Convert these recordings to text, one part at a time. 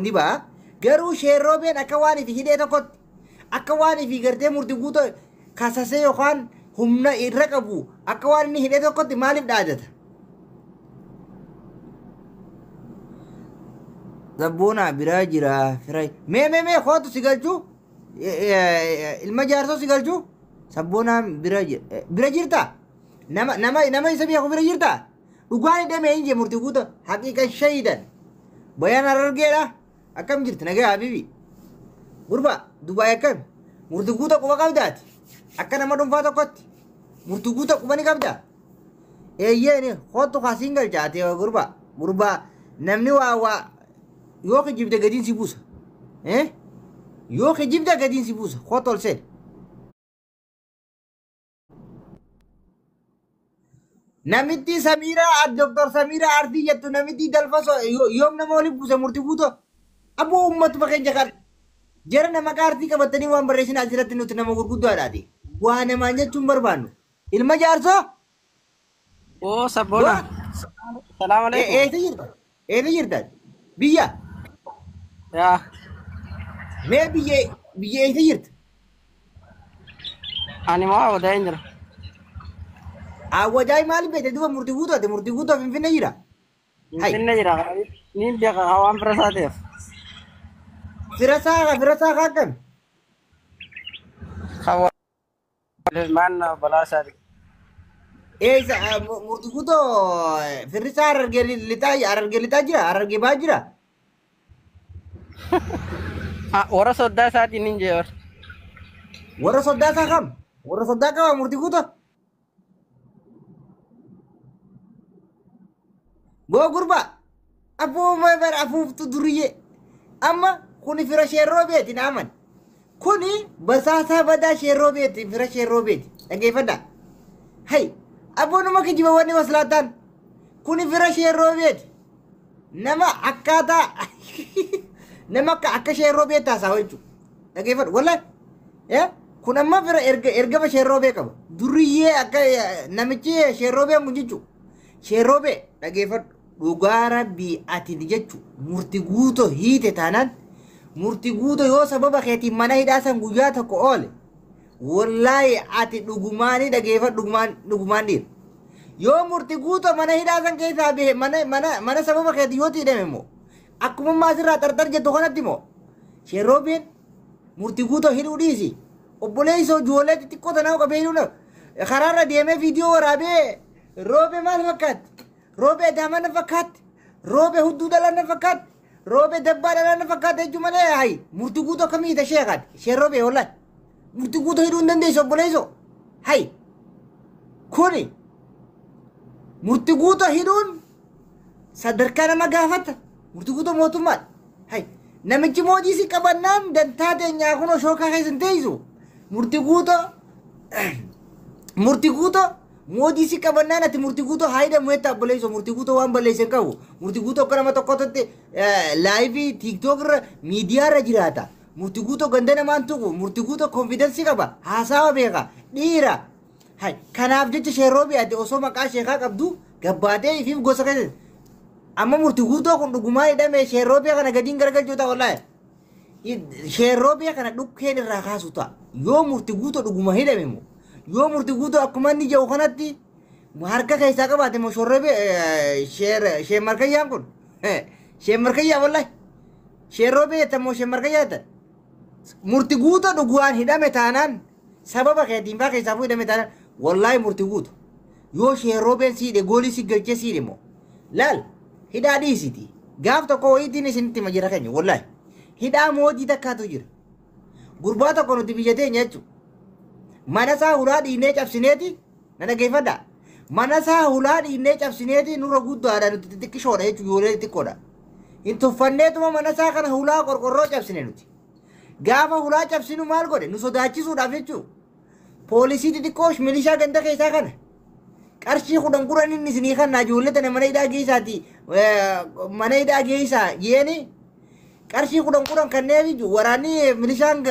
ni ba garuu sheerroobeen akka waan ifi hidhee tokkotti akka waan ifi gartee murtii guutuu kasasee yookaan humna irra qabu akka waan inni hidhee tokkotti maaliif dhaadata? Zabboona biraa jira firay mee kootu si galchuu ilma jaarsoo si galchuu sabboona bira jirta nama isa beeku bira jirta dhugaan hidhamee hin jee murtii guutuu haqiiqan shahidan bayaan argeedha akkam jirti nagaa habibi gurba dubaay akkam murtii guutuu quba qabdaati akka nama dhuunfaa tokkotti murtii guutuu quba ni qabda eeyyeen kootu kaasiin galchaate gurba namni waa yoo kijibde gadiin si buusa yoo kijibde gadiin si buusa kootu ol seen namitti Samira Dr. Samira Ardi jettu namitti dalfaso yoom nama waliin buuse murtii guutuu aboo ummatu keenya kan jara nama kaartii qabatanii waan barreessin asirratti nuti nama gurguddaadhaati waa namaan jechuun barbaannu ilma jaarsoo oo sabboona salaam alaikum eessa jirtan biyya yaa mee biyya eessa jirta ani maa wadaa hin jira awwajaay maaliif beekte duuba murtii guutuu finfinnee jira finfinnee jira niin beeka waan firasaa ta'eef firasaa akkam maan balaa isaati eessa murtii guutuu firisaa arargee lixaa jira arargee baa jira warra soddaa isaatiin hin jee warra soddaa isaa kam warra soddaa qaba murtii guutuu goo gurba afuuma bar afuuftu duriyye amma kuni fira sheerroo beeti naaman kuni basaasaa badaa sheerroo beeti fira sheerroo beeti dhageeffadha hay abboonuma kijiba wanni maslaataan kuni fira sheerroo beeti nama akkaataa nama akka sheerroo beetaasaa jechuudha dhageeffadha wallahi kun amma fira ergama sheerroo bee qaba duriyyee akka namichi sheerroo bee kun jechuudha sheerroo bee dhageeffadha dhugaa rabbii ati jechu murtii guutuu hiite taanaan murtii guutuu yoo sababa keetiin mana hidhaasan guyyaa tokko oole wallaahi ati dhugumaanii dhageeffadhu dhugumaan dhiira yoo murtii guutuu mana hidhaasan keessaa bahe mana sababa keetii yoo hidhame immoo akkuma maasirraa xarxar jettu kanatti immoo sheerroobeen murtii guutuu hidhuu dhiisi obboleessoo ijoollee xixiqqoo tanaa qabee hidhuu karaarra deemee viidiyoo waraabee roobe maal fakkaatti robe damana fakat robe hududa lana fakat robe dabbara lana fakat ejumale hay murti guutuu kamii ta sheekat sheerobe wallahi murti guutuu hidhuu dandeessu obboleessoo hay kuni murti guutuu hidhuun sadarkaa nama gaafata murti guutuu mootummaan hay namichi moojii si qabannaan dantaa teenyaa kunoo shookaa keessan teessu murti guutuu moodi si qabannaan ati murtii guutuu haayida mu'etta obboleessoo murtii guutuu waan balleessan qabu murtii guutuu akka nama tokkotti laayivii tiiktook irra miidiyaa irra jiraata murtii guutuu ganda namaan tuqu murtii guutuu konfidensii qaba haasawa beeka dhiira hay kanaaf jecha sheerroobii ati osoo maqaa sheekaa qabdu gabbaatee ifiif gosa keessa amma murtii guutuu kun dhugumaa hidhamee sheerroobii kana gadiin garagalchuu ta'a wallaahi sheerroobii kana dhukkeen irraa kaasu ta'a yoo murtii guutuu dhuguma hidhame immoo yoo murtii guutuu akkuma inni jiru kanatti harka keessaa qabaate moo shorrebe sheer markayyaan kun sheer markayyaa wallahi sheerroobee moo sheer markayyaa murtii guutuu dhugumaan hidhame taanaan sababa keetiin faa keessaa hidhame taanaan wallahi murtii guutuu yoo sheerroobeen siidhe goolii si galchee siidhe moo laal hidhaa dhiisiti gaaf tokko wayiitiin isinitti majira keenya wallahi hidhaa moodii takkaatu jira gurbaa tokko nuti biyya teenya jechuudha mana isaa hulaa dhiinee cabsineeti na dhageeffadha mana isaa hulaa dhiinee cabsineeti nurra guddaadha nuti xixiqqishoodha jechuudha ijoollee xixiqqoodha hin tuffanneetuma mana isaa kana hulaa qorqorroo cabsine nuti gaafa hulaa cabsinu maal godhe nu sodaachisuudhaaf jechuudha poolisii xixiqqoo milishaa ganda keessaa kana qarshii 10 inni isinii kana ijoollee tana mana hidhaa geessaati mana hidhaa geessaa yeeni qarshii 10 kanneef waraanni milishaan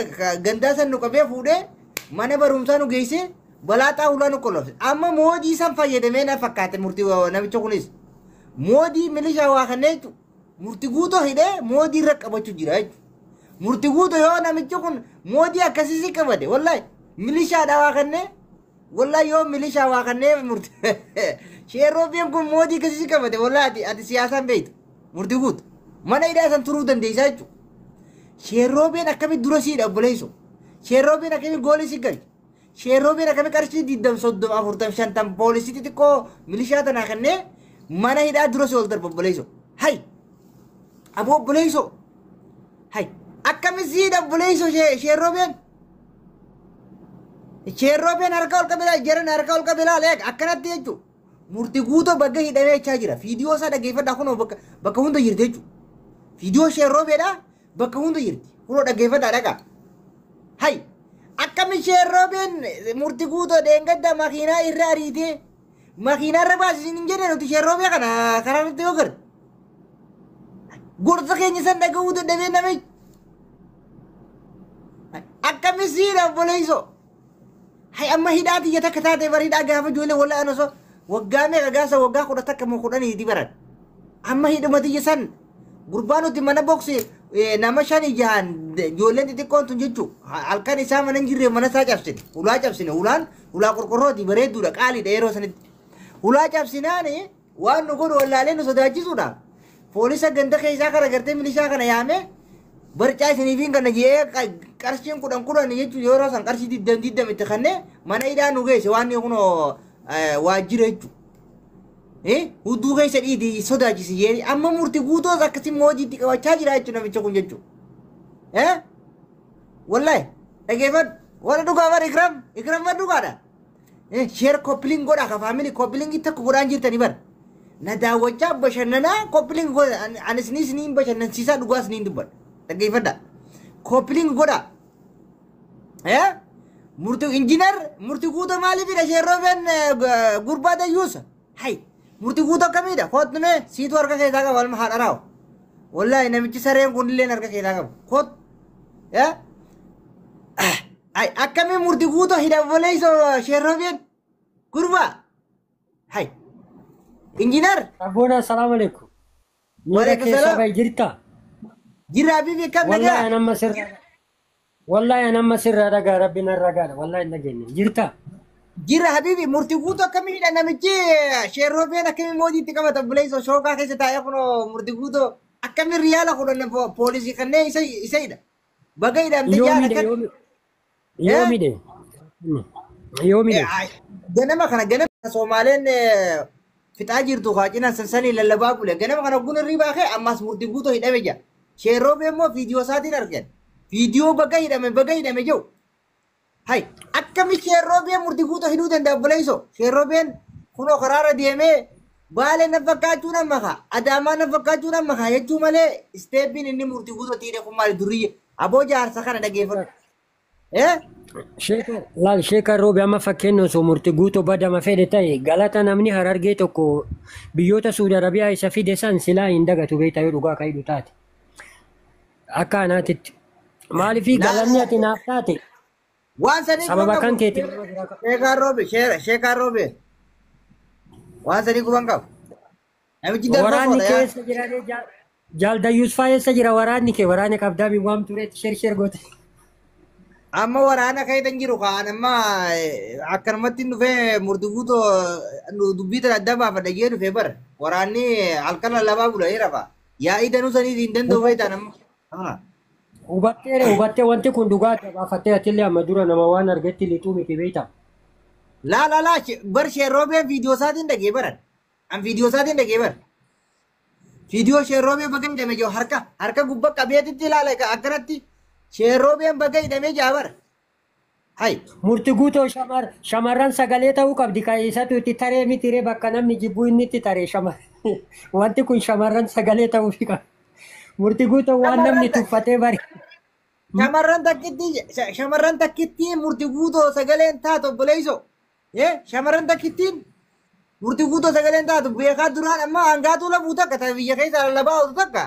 gandaa san nu qabee fuudhee mana barumsaa nu geesse balaataa hulaa nu qolofse amma moodii san fayyadamee na fakkaate murtii namicha kunis moodii milishaa waa kanneen murtii guutoo hidhee moodii irra qabachuu jira jechuudha. Murtii guutoo yoo namichi kun moodii akkasii qabate wallahi milishaadha waa kannee wallahi yoo milishaa waa kannee murtii sheeroobiin kun moodii akkasii qabate wallahi ati siyaasaan beektu murtii guutu mana hidhaa san turuu dandeessaa jechuudha. Sheeroobiin akkamitti dura siidha obboleessu sheeroobiin akkamitti goolii si galchi sheeroobiin akkamitti qarshii 20 poolisii xixiqqoo milishaa tanaa kannee mana hidhaa dura si ol darba obboleessu hay aboo obboleessu hay akkamitti siidha obboleessu sheeroobiin harka ol qabilaa jiran harka ol qabilaa leeg akkanatti jechuudha. Murtii guutoo bakka hidhamee jechaa jira viidiyoo isaa dhaggeeffadhaa kunoo bakka hunda jirti jechuudha. Viidiyoo sheeroobeedhaa bakka hunda jirti kunoo dhaggeeffadhaa dhagaa hay akkami sheeroobeen murtii guutoo dheengadda makiinaa irra ariitee makiinaa irra baasisin hin jedhe nuti sheeroobee kana karaa irratti yoo garde gorsa keenya san dhaga'uu dadhabee namichi akkami siidha obboleessu hay amma hidhaa xiyya takka taate bari hidhaa gaafa ijoollee wallaahi anosoo waggaa meeqa gaasa waggaa 10 moo 10 baran amma hidhuma xiyya san gurbaan nuti mana boksi nama 5 jahan ijoolleen xixiqqoon tun jechuun halkan isaa mana hin jirre mana isaa cabsine ulaa cabsine ulaa qorqorrooti bareedduudha qaaliidha yeroo sanitti ulaa cabsinaani waan nu godhu wallaalee nu sodaachisuudha poolisa ganda keessaa kana gartee milishaa kana yaame barcaa isiniifiin kana jee qarshiin 10 jechuun yeroo san qarshii 20 itti kannee mana hidhaa nu geesse waan kunoo waajjira jechuudha. Hudduu keessa dhiitii sodaachisi jee amma murtii guutoos akkasii moojiitti qabachaa jira jechuudha namicha kun jechuudha. Wallahi dhageeffadhu warra dhugaa bara ikram bara dhugaadha. Sheer koppiliin godhaa ka faamilii koppiliingii takka godhaan jirtanii bara. Na daawwachaa bashannanaa koppiliin godha ani isiniin bashannansiisaa dhugaa isiniin dubbadha. Dhageeffadha koppiliin godhaa. Murtii injiinar murtii guutoo maaliifidha sheerroobeen gurbaa dayyuusa. Hay murtii guutoo akkamiidha koottume siitu harka keessaa qaba walma haadha raawu. Wallahi namichi sareen kunillee harka keessaa qaba. Koot akkamii murtii guutoo hidha obboleessu sheerroobeen gurbaa. Hay injiinar. Abboon assalamu alaikum. Waalaikum salaam. Jirta. Jira bibi kam nagaa. Wallahi anamma sirra. Wallahi anamma sirra dhagaa rabbiin ragaadha. Wallahi hin dhageenye. Jirta. Jira habibi murtii guutuu akkamiidha namichi sheerroobeen akkamii moojiitti qabata obboleessu shookaa keessa taa'ee kunoo murtii guutoo akkamii riyaala kudhan poolisii kanneen isadha. Baga hidhamte jaala kan. Yoomide. Ganama kana Somaaleen fixaa jirtu kaacina sansanii lallabaa bule ganama kana guna ribaa kee ammas murtii guutoo hidhame jira. Sheerroobeen immoo viidiyoo isaatiin argan. Viidiyoo baga hidhame jiru. Hay akkami sheerroobeen murtii guutoo hidhuu danda'a obboleessu sheerroobeen kunoo karaarra deemee baalee na fakkaachuu nan maka adaamaa na fakkaachuu nan maka jechuu malee isteeppiin inni murtii guutoo tiidhe kun maali duriyye aboo jaarsa kana dhageeffatu. Laal sheekar roobe amma fakkeenya osoo murtii guutoo badama fedhe ta'e galata namni harargee tokko biyyoota Suudi Arabiyaa isa fide san silaa hin dagatu beektaa yoo dhugaa ka'idhu taate. Akka anaatitti maaliifii galanni ati naaf taate. Waan sanii sababa kan keeti sheekar roobe waan sanii kuban qabu namichi darba waraanni keessa jira jaaldayyuus faayessa jira waraanni kee waraana qabdaa mi waam tureetti sher goote amma waraana kayitan jiru kaan amma akkanumatti dhufee murtii guutoo dubbii tana adda baafadha jee dhufee bara waraanni halkan lallabaa bula rafa yaa'ii danuu sanii hin danda'u fayitaan amma. Hubattee wanti kun dhugaa baafattee atillee amma dura nama waan argetti lixuu miti beektaa. Laa bar sheerroobeen viidiyoo isaatiin dhagee baran. An viidiyoo isaatiin dhagee baran. Viidiyoo sheerroobeen bakka hidhamee jiru harka gubbaa qabeetitti ilaala akkanatti sheerroobeen bakka hidhamee jira bara. Hay. Murtii guutoo shamarran sagalee ta'uu qabdi kaayisatu itti taree mitiree bakka namni jibbuu inni itti taree wanti kun shamarran sagalee ta'uu fi qaba. Murtii guutoo waan namni tuffatee bari. Shamarran takkitti murtii guutoo sagaleen taatu obboleessu. Shamarran takkittiin murtii guutoo sagaleen taatu beekaa duraan amma hangaatu lafuu takka ta'e biyya keessa lallabaa oolu takka.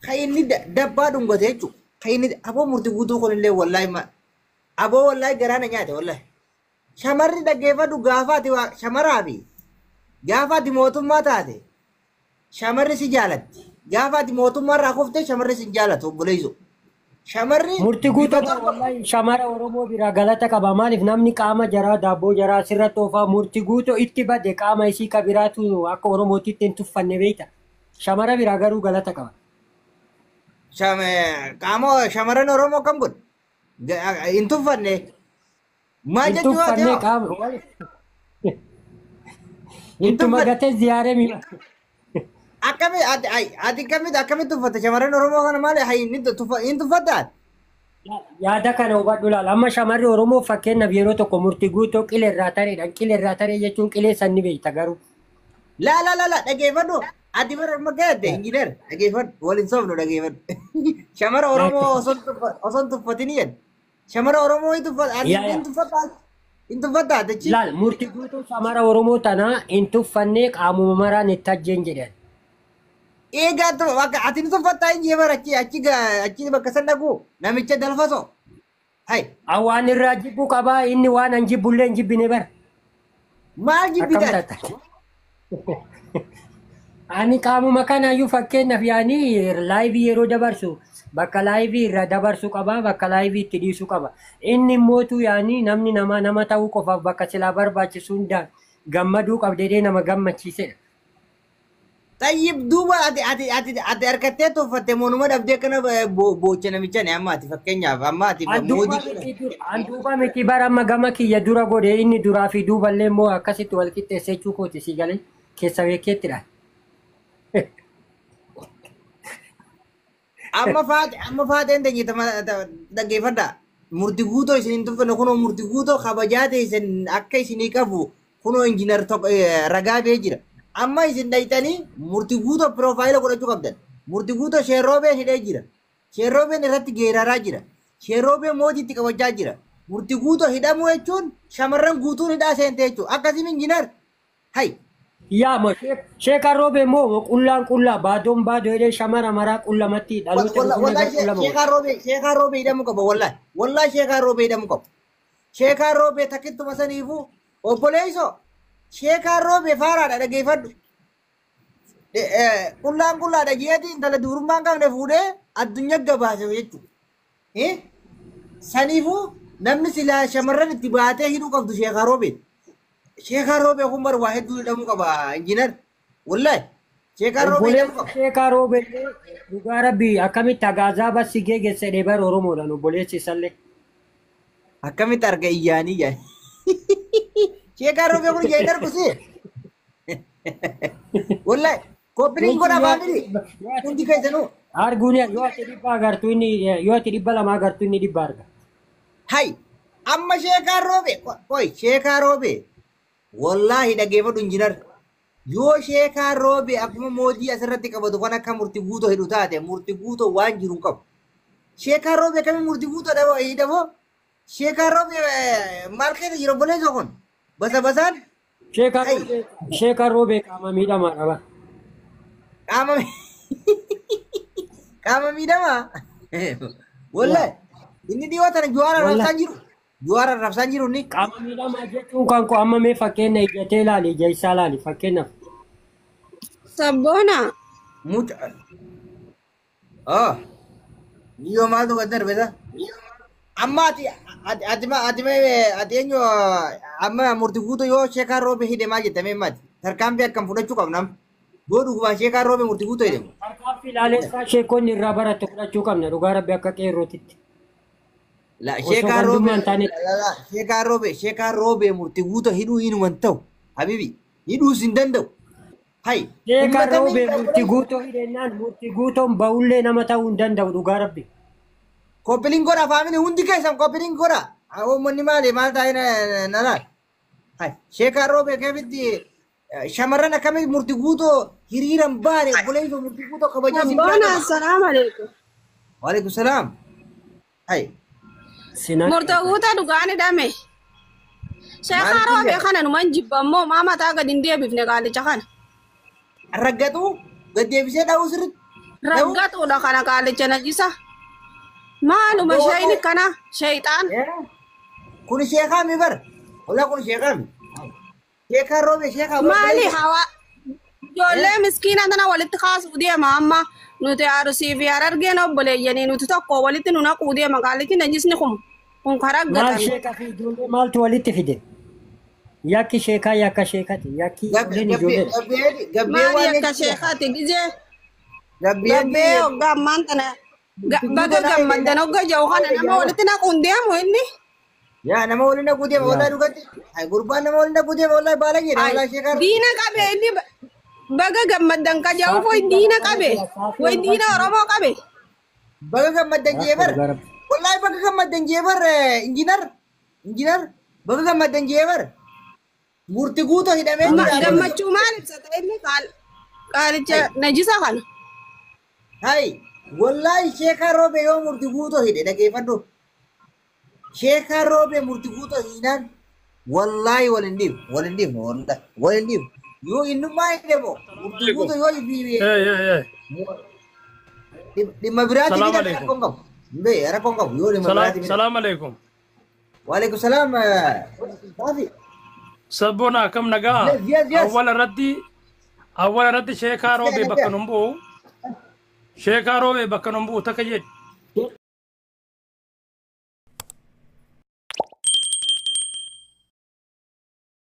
Kan inni dabbaa dhungate jechuudha. Kan inni aboo murtii guutoo kunillee wallaahi aboo wallaahi garaana nyaate wallaahi. Shamarri dhaggeeffadhu gaafaati shamaraafi gaafaati mootummaa taate shamarri si jaalatti. Gaafa ati mootummaarraa kuftee shamarri sin jaalatu obboleessu. Shamarri Murtii guutuu wallahi shamara Oromoo biraa galata qaba. Maaliif namni qaama jaraa daabboo jaraa asirratti oofaa murtii guutuu itti bade qaama isii ka biraatu akka Oromootitti hin tuffanne beekta. Shamara biraa garuu galata qaba. qaama shamarran Oromoo kam godhe? Hin tuffanne. Maal Hin jechuu tuffanne ati? qaama. Ittuma gatee ziyaaree miidha. Akkamitti tuffatte shamarran Oromoo kana maali? Hin tuffattaat? Yaada kana hubadhu laala. Amma shamarri Oromoo fakkeenyaaf yeroo tokko murtii guutuu qilee irraa tareedhaan. Qilee irraa taree jechuun qilee sanni beekta garuu. La dhageeffadhu. Ati bara amma gaadde injiinar dhageeffadhu. Waliin soofnu dhageeffadhu. Shamara Oromoo osoo hin tuffatini jedhe. Shamara Oromoo hin tuffattaat? Hin tuffattaat jechi? Laal murtii guutuu shamara Oromoo tanaa hin tuffannee qaamuma maraan itti ajjeen jedhan. Egaa ati ni tuffattaa hin jee bara achi bakka san dhaqu namicha dalfaso. Hai Waan irraa jibbu qabaa inni waan an jibbullee hin jibbine bara. maal jibbitan? Ani qaamuma kanaayyuu fakkeenyaaf yaanii laayivii yeroo dabarsu bakka laayivii irra dabarsu qaba bakka laayivii itti dhiisu qaba. Inni immootu yaanii namni nama ta'uu qofaaf bakka silaa barbaachisu hundaan gammaduu qabdee nama gammachiisedha. Tayyib duuba ati harkattee tuffatte moonuma dhabdee kana boocha namicha amma ati fakkeenyaaf amma ati moodii Anduuba miti bara amma gama kiyya dura godhe inni duraa fi duuballee immoo akkasitti wal qixxeessechuu kooti si galee keessa beekeettidha. amma faateen dhaggeeffadha. Murtii guutoo isin hin tuffanne kunoo murtii guutoo kabajaa isin akka isinii qabu kunoo injiinar ragaa bee jira. Amma isin dhaytanii murtii guutoo piroofaayila godhachuu qabdan. Murtii guutoo sheerroobeen hidhee jira. Sheerroobeen irratti geeraraa jira. Sheerroobeen mootiitti qabachaa jira. Murtii guutoo hidhamuu jechuun shamarran guutuun hidhaa seente jechuudha. Akkasiin injiinar. Hai. Yaa ma sheekaan roobee moo qullaa baadoon baadoo jedhee shamara maraa qullamatti dhaloota Sheekaan roobee hidhamuu qaba wallahi. Wallahi sheekaan roobee hidhamuu qaba. Sheekaan roobee takkittuma saniifuu obboleessoo. Sheekaan roobee faaraadha dhageeffadhu. Qullaadha ji'aati intala dubrummaan qabne fuudhee addunyaa gabaase jechuudha. Saniifuu namni silaa shamarran itti baatee hidhuu qabdu sheekaan roobee. Sheekaan roobee kun bara waa hedduu hidhamuu qaba injiinar. Wallahi sheekaan roobee hidhamuu qaba. Sheekaan roobee dhugaa rabbii akkamitti agaazaa bassi geegesse dheebar Oromoodhaan obboleessi isallee. Akkamitti arga iyyaanii jaay. Sheekaan roobee kun ijaa hin argusi. Wallahi koppiliin godha faamili. Hundi keessanuu. Arguun yoo ati dhibba agartu inni yoo ati dhibba lama agartu inni dhibba arga. Hai amma sheekaan roobee qoy sheekaan roobee. Wallahi dhageeffadhu injiinar. Yoo sheekaan roobee akkuma mootii asirratti qabatu kan akka murtii guutoo hidhu taate murtii guutoo waan jiru qabu. Sheekaan roobee kamiin murtii guutoo hidhamoo? Sheekaan roobee maal keessa jira obboleessoo kun? Basaan? Sheekaan roobee qaama miidhamaadha bara. Qaama miidhamaa? Wallahi inni dhiyoo tana juwaara rabsaan jiru. Juara rabsaan jiru ni. Qaama miidhamaa jechuun kan ko amma mee fakkeenya ijatee ilaali ija isaa ilaali fakkeenyaaf. Sabboona. Mucha. Yoo maaltu gad darbesa? Amma ati eenyu amma murtii guutuu yoo sheekaan roobee hidhe maal jettamee maati? Tarkaanfii akkam fudhachuu qabnam? Yoo dhuguma sheekaan roobee murtii guutuu hidhamu. Tarkaanfii ilaalessaa sheekonni irraa baratte fudhachuu qabna dhugaa rabbi akka qeerrootitti. La sheekaan roobee murtii guutuu hidhuu hinuman ta'u habibi hidhuus hin danda'u. Hai. Sheekaan roobee murtii guutuu hidhennaan murtii guutuun ba'ullee nama ta'uu hin danda'u dhugaa rabbi. Koppiliin godha faamili hundi keessan koppiliin godha. Uummanni maal taa'ee nalaal. Hai sheekaan roobee keefitti shamarran akkamitti murtii guutuu hiriiran baane obboleessa murtii guutuu kabajaa siin Sabboona assalaamu alaikum. Waalaikum salaam. Hai. Murtii guutuu dhugaan hidhame. Sheekaan roobee kana numan jibbamoo maama taa gadi hin deebifne qaalicha kana. Raggatu gad deebisee dha'uu sirriitti. Raggatuudha kana qaalicha najisa. Maaluma shayini kana shayxaan. Kun sheekaa mi bar? Wala kun sheekaa mi? Sheekaan roobee sheekaa Maali hawa Ijoollee miskiina tana walitti kaasuu deema amma nuti arsii fi Harargeen obboleeyyanii nuti tokko walitti nu naquu deema qaalitti najisni kun karaa Maal gatame. sheekaa fi ijoollee maaltu walitti fide? Yakki sheekaa yakka sheekati. Yakki ijoolleen ijoollee. Maali akka sheekaati gizee Gabbeen gabbee hoggaa ammaan tana baga gammaddan hogga jahu kana nama walitti naquun deemu inni. yaa nama waliin dhaquu deema wallahi dhugatti. Gurbaan nama waliin dhaquu deema wallahi baala jedha wallahi sheekaa. Diina qabe inni baga gammaddan ka jahu way diina qabe way diina Oromoo qabe. Baga gammaddan jeebar. Wallahi baga gammaddan jeebar injinar baga gammaddan jeebar. Murtii guutuu hidhamee jira. Gammachuu maal ibsata inni qaalicha najisa kana. Hai wallahi sheekaa roobe yoo murtii guutuu hidhe dhageeffadhu. Sheekaa roobe murtii guutuu hidhaan wallahi walin dhiibu. Yoo innummaa hidhe moo murtii guutuu yoo ifi dhimma biraatti Salaam hidhan alaikum. rakkoon qabu. Mbee rakkoon qabu yoo dhimma biraatti hidhan. Salaam alaikum. Waalaikum salaam. Baafi. Sabboona akkam nagaa. Yes. Awwala irratti sheekaa roobee bakka numbu. Sheekaa roobee bakka numbu takka jedhe.